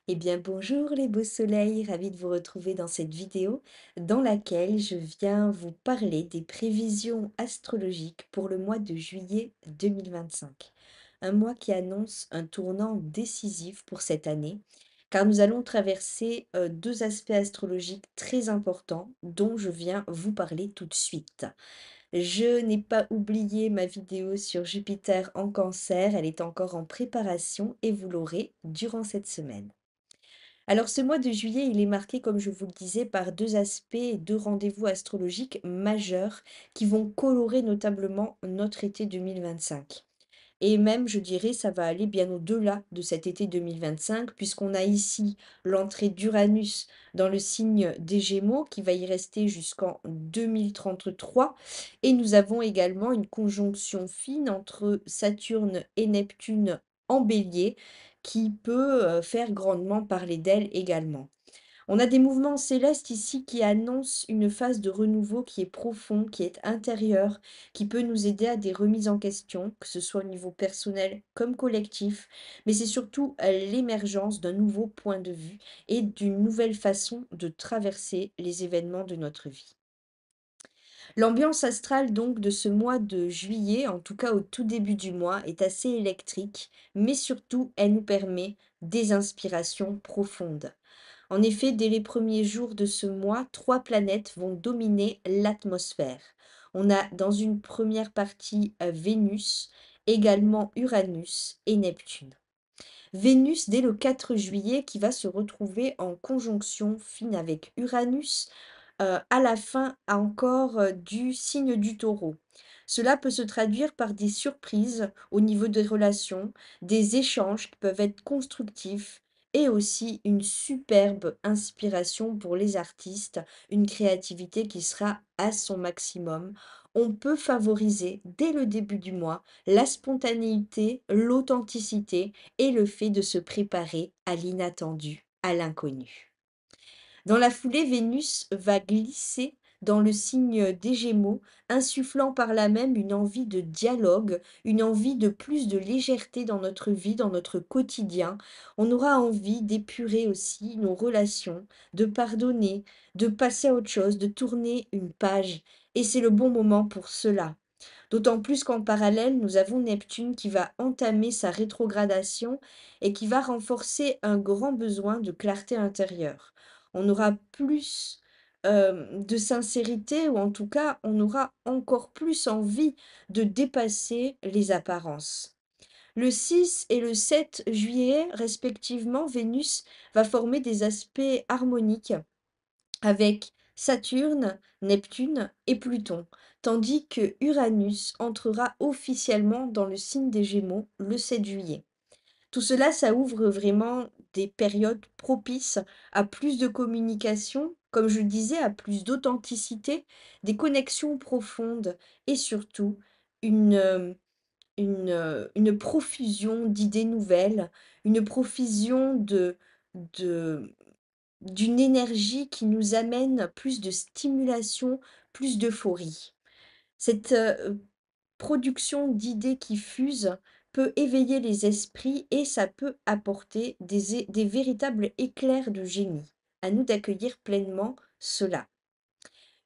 Eh bien bonjour les beaux soleils, ravie de vous retrouver dans cette vidéo dans laquelle je viens vous parler des prévisions astrologiques pour le mois de juillet 2025. Un mois qui annonce un tournant décisif pour cette année, car nous allons traverser deux aspects astrologiques très importants dont je viens vous parler tout de suite. Je n'ai pas oublié ma vidéo sur Jupiter en Cancer, elle est encore en préparation et vous l'aurez durant cette semaine. Alors ce mois de juillet, il est marqué, comme je vous le disais, par deux aspects et deux rendez-vous astrologiques majeurs qui vont colorer notablement notre été 2025. Et même, je dirais, ça va aller bien au-delà de cet été 2025, puisqu'on a ici l'entrée d'Uranus dans le signe des Gémeaux, qui va y rester jusqu'en 2033. Et nous avons également une conjonction fine entre Saturne et Neptune en Bélier, qui peut faire grandement parler d'elle également. On a des mouvements célestes ici qui annoncent une phase de renouveau qui est profond, qui est intérieur, qui peut nous aider à des remises en question, que ce soit au niveau personnel comme collectif, mais c'est surtout l'émergence d'un nouveau point de vue et d'une nouvelle façon de traverser les événements de notre vie. L'ambiance astrale donc de ce mois de juillet, en tout cas au tout début du mois, est assez électrique, mais surtout elle nous permet des inspirations profondes. En effet, dès les premiers jours de ce mois, trois planètes vont dominer l'atmosphère. On a dans une première partie Vénus, également Uranus et Neptune. Vénus, dès le 4 juillet, qui va se retrouver en conjonction fine avec Uranus, à la fin encore du signe du taureau. Cela peut se traduire par des surprises au niveau des relations, des échanges qui peuvent être constructifs et aussi une superbe inspiration pour les artistes, une créativité qui sera à son maximum. On peut favoriser dès le début du mois la spontanéité, l'authenticité et le fait de se préparer à l'inattendu, à l'inconnu. Dans la foulée, Vénus va glisser dans le signe des Gémeaux, insufflant par là même une envie de dialogue, une envie de plus de légèreté dans notre vie, dans notre quotidien. On aura envie d'épurer aussi nos relations, de pardonner, de passer à autre chose, de tourner une page. Et c'est le bon moment pour cela. D'autant plus qu'en parallèle, nous avons Neptune qui va entamer sa rétrogradation et qui va renforcer un grand besoin de clarté intérieure. On aura plus de sincérité ou en tout cas, on aura encore plus envie de dépasser les apparences. Le 6 et le 7 juillet, respectivement, Vénus va former des aspects harmoniques avec Saturne, Neptune et Pluton, tandis que Uranus entrera officiellement dans le signe des Gémeaux le 7 juillet. Tout cela, ça ouvre vraiment des périodes propices à plus de communication, comme je le disais, à plus d'authenticité, des connexions profondes et surtout une, une profusion d'idées nouvelles, une profusion de d'une énergie qui nous amène plus de stimulation, plus d'euphorie. Cette, production d'idées qui fusent peut éveiller les esprits et ça peut apporter des véritables éclairs de génie. À nous d'accueillir pleinement cela.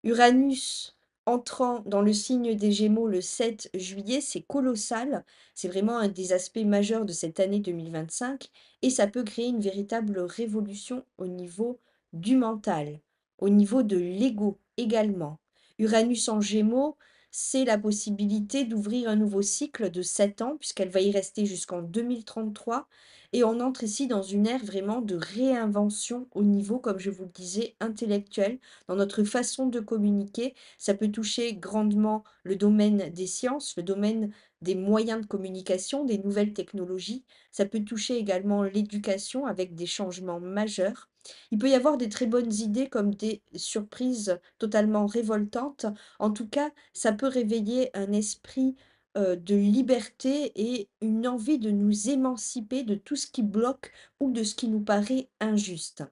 Uranus entrant dans le signe des Gémeaux le 7 juillet, c'est colossal. C'est vraiment un des aspects majeurs de cette année 2025 et ça peut créer une véritable révolution au niveau du mental, au niveau de l'ego également. Uranus en Gémeaux, c'est la possibilité d'ouvrir un nouveau cycle de 7 ans, puisqu'elle va y rester jusqu'en 2033. Et on entre ici dans une ère vraiment de réinvention au niveau, comme je vous le disais, intellectuel dans notre façon de communiquer. Ça peut toucher grandement le domaine des sciences, le domaine des moyens de communication, des nouvelles technologies. Ça peut toucher également l'éducation avec des changements majeurs. Il peut y avoir des très bonnes idées comme des surprises totalement révoltantes. En tout cas, ça peut réveiller un esprit de liberté et une envie de nous émanciper de tout ce qui bloque ou de ce qui nous paraît injuste.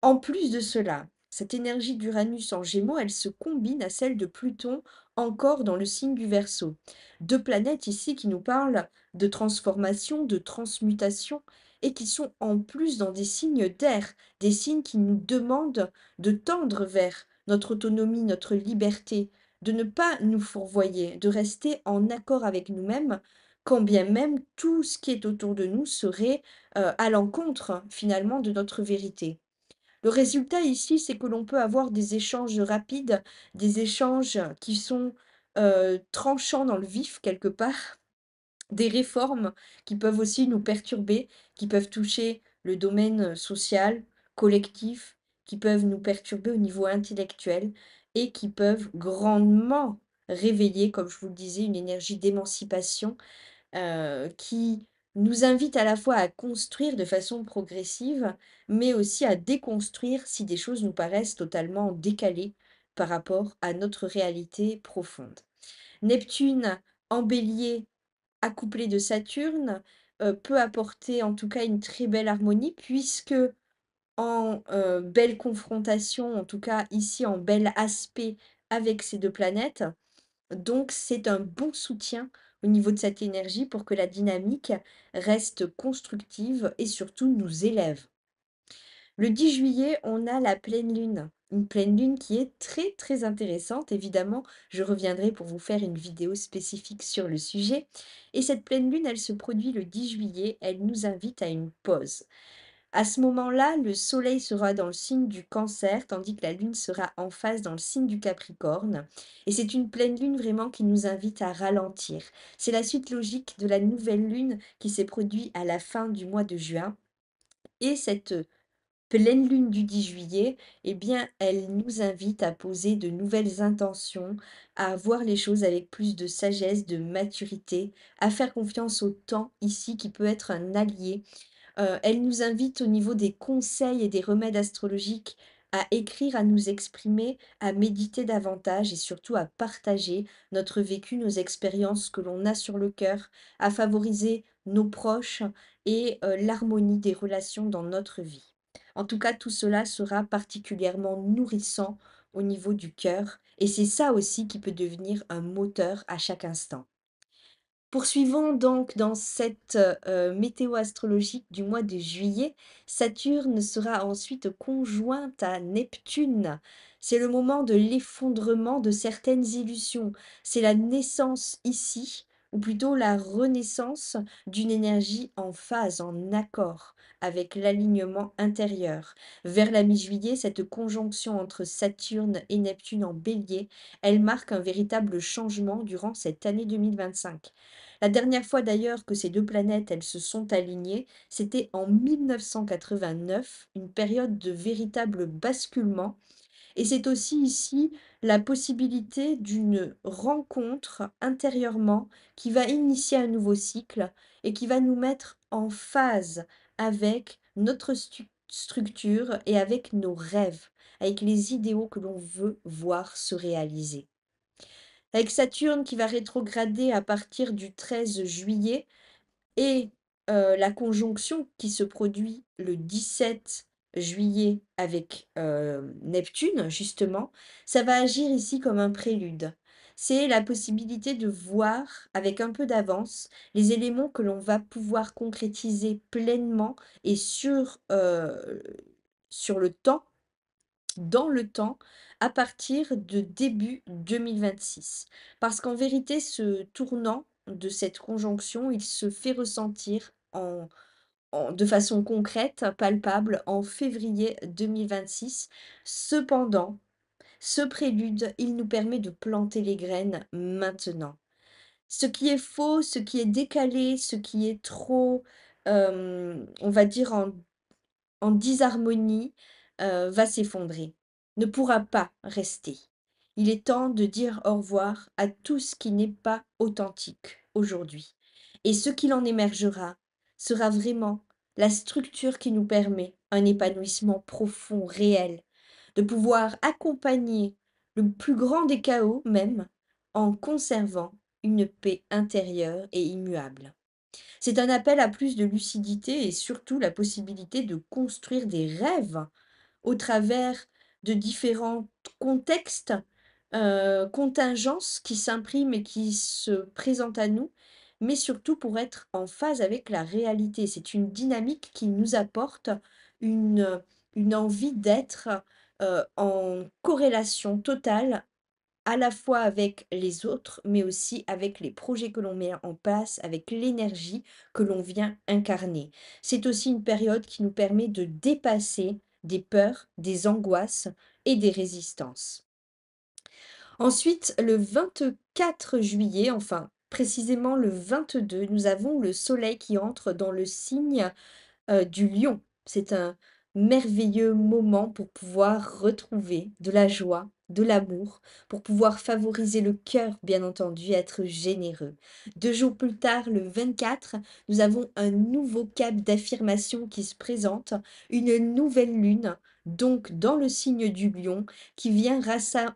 En plus de cela, cette énergie d'Uranus en Gémeaux, elle se combine à celle de Pluton encore dans le signe du Verseau. Deux planètes ici qui nous parlent de transformation, de transmutation et qui sont en plus dans des signes d'air, des signes qui nous demandent de tendre vers notre autonomie, notre liberté, de ne pas nous fourvoyer, de rester en accord avec nous-mêmes, quand bien même tout ce qui est autour de nous serait, à l'encontre finalement de notre vérité. Le résultat ici, c'est que l'on peut avoir des échanges rapides, des échanges qui sont, tranchants dans le vif quelque part, des réformes qui peuvent aussi nous perturber, qui peuvent toucher le domaine, social, collectif, qui peuvent nous perturber au niveau intellectuel et qui peuvent grandement réveiller, comme je vous le disais, une énergie d'émancipation qui nous invite à la fois à construire de façon progressive, mais aussi à déconstruire si des choses nous paraissent totalement décalées par rapport à notre réalité profonde. Neptune en Bélier, accouplé de Saturne, peut apporter en tout cas une très belle harmonie puisque en, belle confrontation, en tout cas ici en bel aspect avec ces 2 planètes, donc c'est un bon soutien au niveau de cette énergie pour que la dynamique reste constructive et surtout nous élève. Le 10 juillet, on a la pleine lune. Une pleine lune qui est très très intéressante. Évidemment, je reviendrai pour vous faire une vidéo spécifique sur le sujet. Et cette pleine lune, elle se produit le 10 juillet. Elle nous invite à une pause. À ce moment-là, le soleil sera dans le signe du Cancer, tandis que la lune sera en phase dans le signe du Capricorne. Et c'est une pleine lune vraiment qui nous invite à ralentir. C'est la suite logique de la nouvelle lune qui s'est produite à la fin du mois de juin. Et cette pleine lune du 10 juillet, eh bien, elle nous invite à poser de nouvelles intentions, à voir les choses avec plus de sagesse, de maturité, à faire confiance au temps ici qui peut être un allié. Elle nous invite au niveau des conseils et des remèdes astrologiques à écrire, à nous exprimer, à méditer davantage et surtout à partager notre vécu, nos expériences que l'on a sur le cœur, à favoriser nos proches et l'harmonie des relations dans notre vie. En tout cas, tout cela sera particulièrement nourrissant au niveau du cœur et c'est ça aussi qui peut devenir un moteur à chaque instant. Poursuivons donc dans cette, météo astrologique du mois de juillet. Saturne sera ensuite conjointe à Neptune. C'est le moment de l'effondrement de certaines illusions. C'est la naissance ici, ou plutôt la renaissance d'une énergie en phase, en accord avec l'alignement intérieur. Vers la mi-juillet, cette conjonction entre Saturne et Neptune en Bélier, elle marque un véritable changement durant cette année 2025. La dernière fois d'ailleurs que ces 2 planètes, elles se sont alignées, c'était en 1989, une période de véritable basculement et c'est aussi ici la possibilité d'une rencontre intérieurement qui va initier un nouveau cycle et qui va nous mettre en phase avec notre structure et avec nos rêves, avec les idéaux que l'on veut voir se réaliser. Avec Saturne qui va rétrograder à partir du 13 juillet et la conjonction qui se produit le 17 juillet avec, Neptune justement, ça va agir ici comme un prélude. C'est la possibilité de voir avec un peu d'avance les éléments que l'on va pouvoir concrétiser pleinement et sur le temps dans le temps à partir de début 2026. Parce qu'en vérité, ce tournant de cette conjonction, il se fait ressentir de façon concrète, palpable, en février 2026. Cependant, ce prélude, il nous permet de planter les graines maintenant. Ce qui est faux, ce qui est décalé, ce qui est trop, on va dire en disharmonie, va s'effondrer, ne pourra pas rester. Il est temps de dire au revoir à tout ce qui n'est pas authentique aujourd'hui. Et ce qu'il en émergera sera vraiment la structure qui nous permet un épanouissement profond, réel, de pouvoir accompagner le plus grand des chaos même, en conservant une paix intérieure et immuable. C'est un appel à plus de lucidité et surtout la possibilité de construire des rêves au travers de différents contextes, contingences qui s'impriment et qui se présentent à nous, mais surtout pour être en phase avec la réalité. C'est une dynamique qui nous apporte une, une envie d'être, en corrélation totale à la fois avec les autres, mais aussi avec les projets que l'on met en place, avec l'énergie que l'on vient incarner. C'est aussi une période qui nous permet de dépasser des peurs, des angoisses et des résistances. Ensuite, le 24 juillet, enfin précisément le 22, nous avons le soleil qui entre dans le signe du lion. C'est un merveilleux moment pour pouvoir retrouver de la joie, de l'amour, pour pouvoir favoriser le cœur, bien entendu, être généreux. 2 jours plus tard, le 24, nous avons un nouveau cap d'affirmation qui se présente, une nouvelle lune, donc dans le signe du lion, qui vient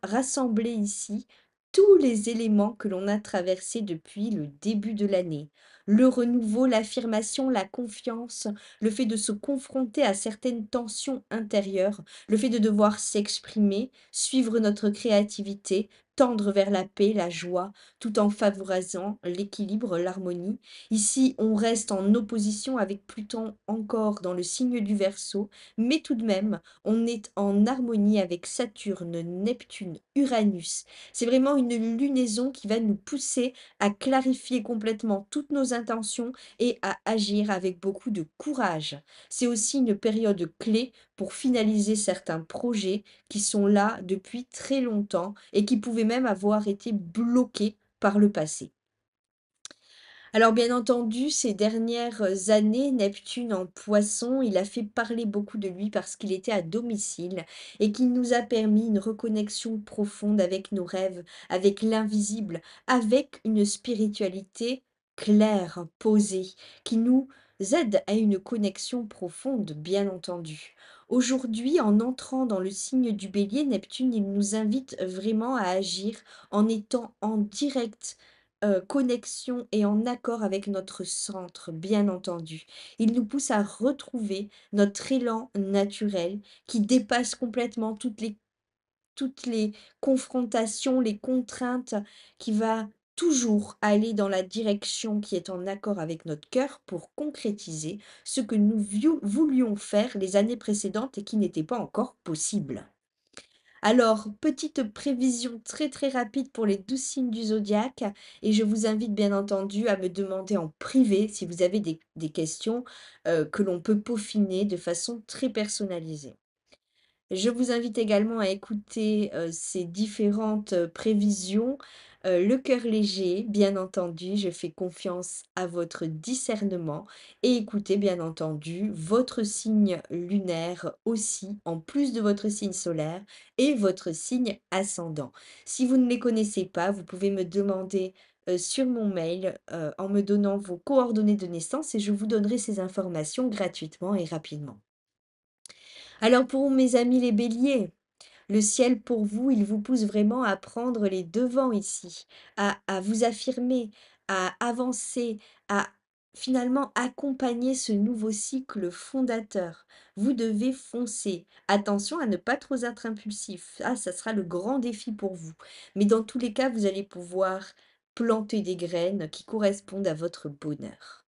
rassembler ici tous les éléments que l'on a traversés depuis le début de l'année. Le renouveau, l'affirmation, la confiance, le fait de se confronter à certaines tensions intérieures, le fait de devoir s'exprimer, suivre notre créativité, tendre vers la paix, la joie, tout en favorisant l'équilibre, l'harmonie. Ici, on reste en opposition avec Pluton encore dans le signe du Verseau, mais tout de même, on est en harmonie avec Saturne, Neptune, Uranus. C'est vraiment une lunaison qui va nous pousser à clarifier complètement toutes nos intentions et à agir avec beaucoup de courage. C'est aussi une période clé pour finaliser certains projets qui sont là depuis très longtemps et qui pouvaient même avoir été bloqués par le passé. Alors bien entendu, ces dernières années, Neptune en Poisson, il a fait parler beaucoup de lui parce qu'il était à domicile et qu'il nous a permis une reconnexion profonde avec nos rêves, avec l'invisible, avec une spiritualité claire, posée, qui nous aide à une connexion profonde, bien entendu. Aujourd'hui, en entrant dans le signe du Bélier, Neptune, il nous invite vraiment à agir en étant en direct connexion et en accord avec notre centre, bien entendu. Il nous pousse à retrouver notre élan naturel qui dépasse complètement toutes les confrontations, les contraintes, qui va toujours aller dans la direction qui est en accord avec notre cœur pour concrétiser ce que nous voulions faire les années précédentes et qui n'était pas encore possible. Alors, petite prévision très très rapide pour les 12 signes du zodiaque et je vous invite bien entendu à me demander en privé si vous avez des questions que l'on peut peaufiner de façon très personnalisée. Je vous invite également à écouter, ces différentes, prévisions, le cœur léger, bien entendu. Je fais confiance à votre discernement et écoutez, bien entendu, votre signe lunaire aussi, en plus de votre signe solaire et votre signe ascendant. Si vous ne les connaissez pas, vous pouvez me demander, sur mon mail, en me donnant vos coordonnées de naissance et je vous donnerai ces informations gratuitement et rapidement. Alors pour mes amis les béliers, le ciel pour vous, il vous pousse vraiment à prendre les devants ici, à vous affirmer, à avancer, à finalement accompagner ce nouveau cycle fondateur. Vous devez foncer. Attention à ne pas trop être impulsif. Ah, ça sera le grand défi pour vous. Mais dans tous les cas, vous allez pouvoir planter des graines qui correspondent à votre bonheur.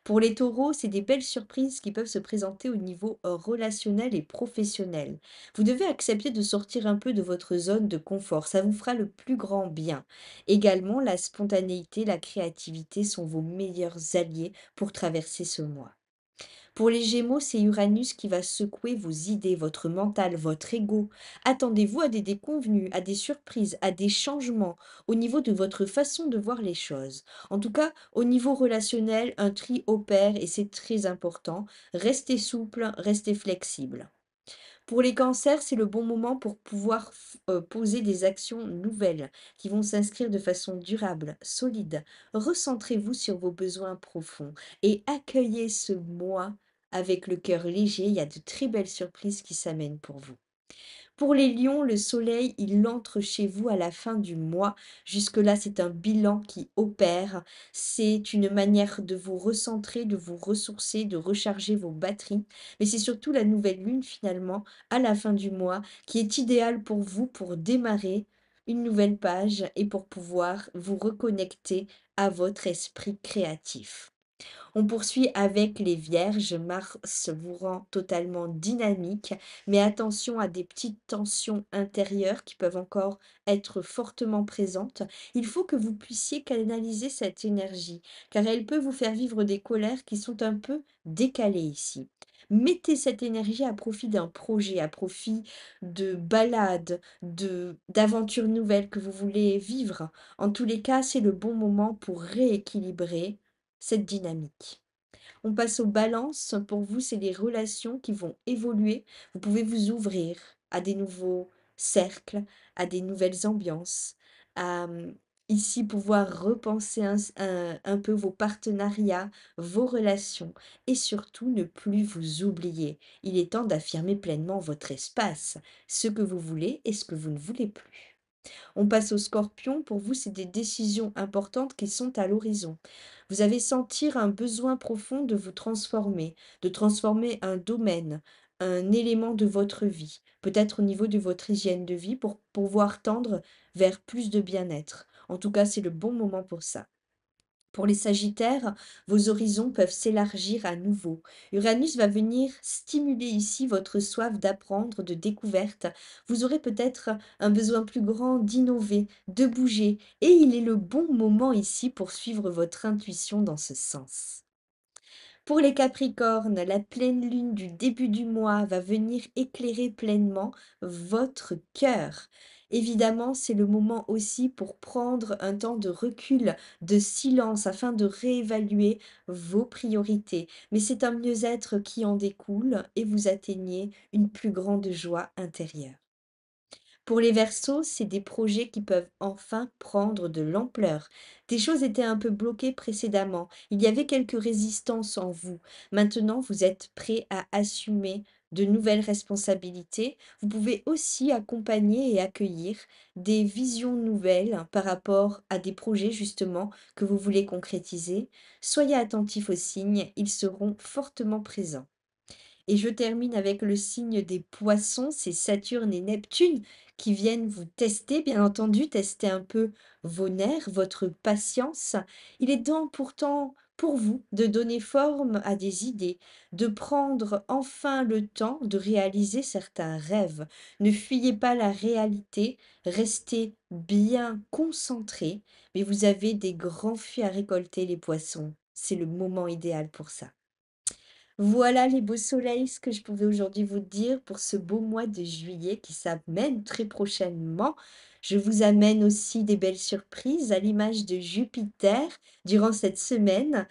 Pour les taureaux, c'est des belles surprises qui peuvent se présenter au niveau relationnel et professionnel. Vous devez accepter de sortir un peu de votre zone de confort, ça vous fera le plus grand bien. Également, la spontanéité, la créativité sont vos meilleurs alliés pour traverser ce mois. Pour les Gémeaux, c'est Uranus qui va secouer vos idées, votre mental, votre ego. Attendez-vous à des déconvenues, à des surprises, à des changements au niveau de votre façon de voir les choses. En tout cas, au niveau relationnel, un tri opère et c'est très important. Restez souple, restez flexible. Pour les cancers, c'est le bon moment pour pouvoir poser des actions nouvelles qui vont s'inscrire de façon durable, solide. Recentrez-vous sur vos besoins profonds et accueillez ce mois avec le cœur léger. Il y a de très belles surprises qui s'amènent pour vous. Pour les lions, le soleil, il entre chez vous à la fin du mois. Jusque-là, c'est un bilan qui opère. C'est une manière de vous recentrer, de vous ressourcer, de recharger vos batteries. Mais c'est surtout la nouvelle lune, finalement, à la fin du mois, qui est idéale pour vous pour démarrer une nouvelle page et pour pouvoir vous reconnecter à votre esprit créatif. On poursuit avec les Vierges. Mars vous rend totalement dynamique, mais attention à des petites tensions intérieures qui peuvent encore être fortement présentes. Il faut que vous puissiez canaliser cette énergie, car elle peut vous faire vivre des colères qui sont un peu décalées ici. Mettez cette énergie à profit d'un projet, à profit de balades, d'aventures nouvelles que vous voulez vivre. En tous les cas, c'est le bon moment pour rééquilibrer cette dynamique. On passe aux balances. Pour vous, c'est les relations qui vont évoluer. Vous pouvez vous ouvrir à des nouveaux cercles, à des nouvelles ambiances, à ici pouvoir repenser un peu vos partenariats, vos relations et surtout ne plus vous oublier. Il est temps d'affirmer pleinement votre espace, ce que vous voulez et ce que vous ne voulez plus. On passe au Scorpion. Pour vous, c'est des décisions importantes qui sont à l'horizon. Vous allez sentir un besoin profond de transformer un domaine, un élément de votre vie, peut-être au niveau de votre hygiène de vie pour pouvoir tendre vers plus de bien-être. En tout cas, c'est le bon moment pour ça. Pour les Sagittaires, vos horizons peuvent s'élargir à nouveau. Uranus va venir stimuler ici votre soif d'apprendre, de découverte. Vous aurez peut-être un besoin plus grand d'innover, de bouger, et il est le bon moment ici pour suivre votre intuition dans ce sens. Pour les Capricornes, la pleine lune du début du mois va venir éclairer pleinement votre cœur. Évidemment, c'est le moment aussi pour prendre un temps de recul, de silence, afin de réévaluer vos priorités. Mais c'est un mieux-être qui en découle et vous atteignez une plus grande joie intérieure. Pour les Verseaux, c'est des projets qui peuvent enfin prendre de l'ampleur. Des choses étaient un peu bloquées précédemment. Il y avait quelques résistances en vous. Maintenant, vous êtes prêt à assumer de nouvelles responsabilités. Vous pouvez aussi accompagner et accueillir des visions nouvelles par rapport à des projets justement que vous voulez concrétiser. Soyez attentifs aux signes, ils seront fortement présents. Et je termine avec le signe des poissons, c'est Saturne et Neptune qui viennent vous tester, bien entendu, tester un peu vos nerfs, votre patience. Il est temps pourtant pour vous de donner forme à des idées, de prendre enfin le temps de réaliser certains rêves. Ne fuyez pas la réalité, restez bien concentrés, mais vous avez des grands fruits à récolter, les poissons. C'est le moment idéal pour ça. Voilà les beaux soleils, ce que je pouvais aujourd'hui vous dire pour ce beau mois de juillet qui s'amène très prochainement. Je vous amène aussi des belles surprises à l'image de Jupiter durant cette semaine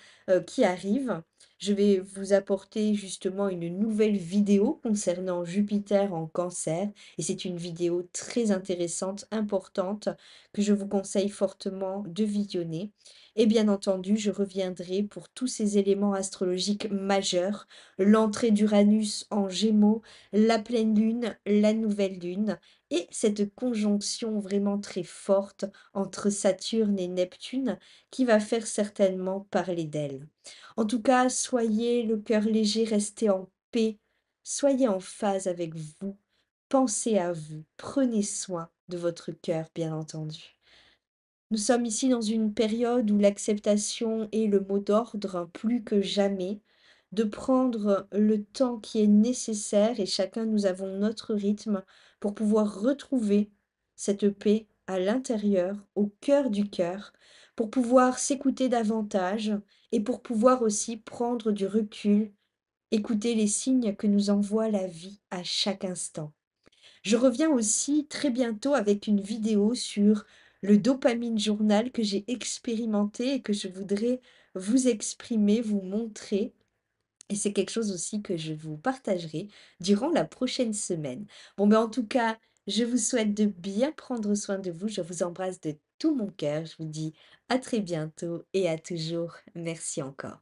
qui arrive. Je vais vous apporter justement une nouvelle vidéo concernant Jupiter en Cancer et c'est une vidéo très intéressante, importante, que je vous conseille fortement de visionner. Et bien entendu, je reviendrai pour tous ces éléments astrologiques majeurs, l'entrée d'Uranus en Gémeaux, la pleine lune, la nouvelle lune, et cette conjonction vraiment très forte entre Saturne et Neptune qui va faire certainement parler d'elle. En tout cas, soyez le cœur léger, restez en paix, soyez en phase avec vous, pensez à vous, prenez soin de votre cœur, bien entendu. Nous sommes ici dans une période où l'acceptation est le mot d'ordre plus que jamais, de prendre le temps qui est nécessaire et chacun nous avons notre rythme pour pouvoir retrouver cette paix à l'intérieur, au cœur du cœur, pour pouvoir s'écouter davantage et pour pouvoir aussi prendre du recul, écouter les signes que nous envoie la vie à chaque instant. Je reviens aussi très bientôt avec une vidéo sur le dopamine journal que j'ai expérimenté et que je voudrais vous exprimer, vous montrer. Et c'est quelque chose aussi que je vous partagerai durant la prochaine semaine. Bon, ben en tout cas, je vous souhaite de bien prendre soin de vous. Je vous embrasse de tout mon cœur. Je vous dis à très bientôt et à toujours. Merci encore.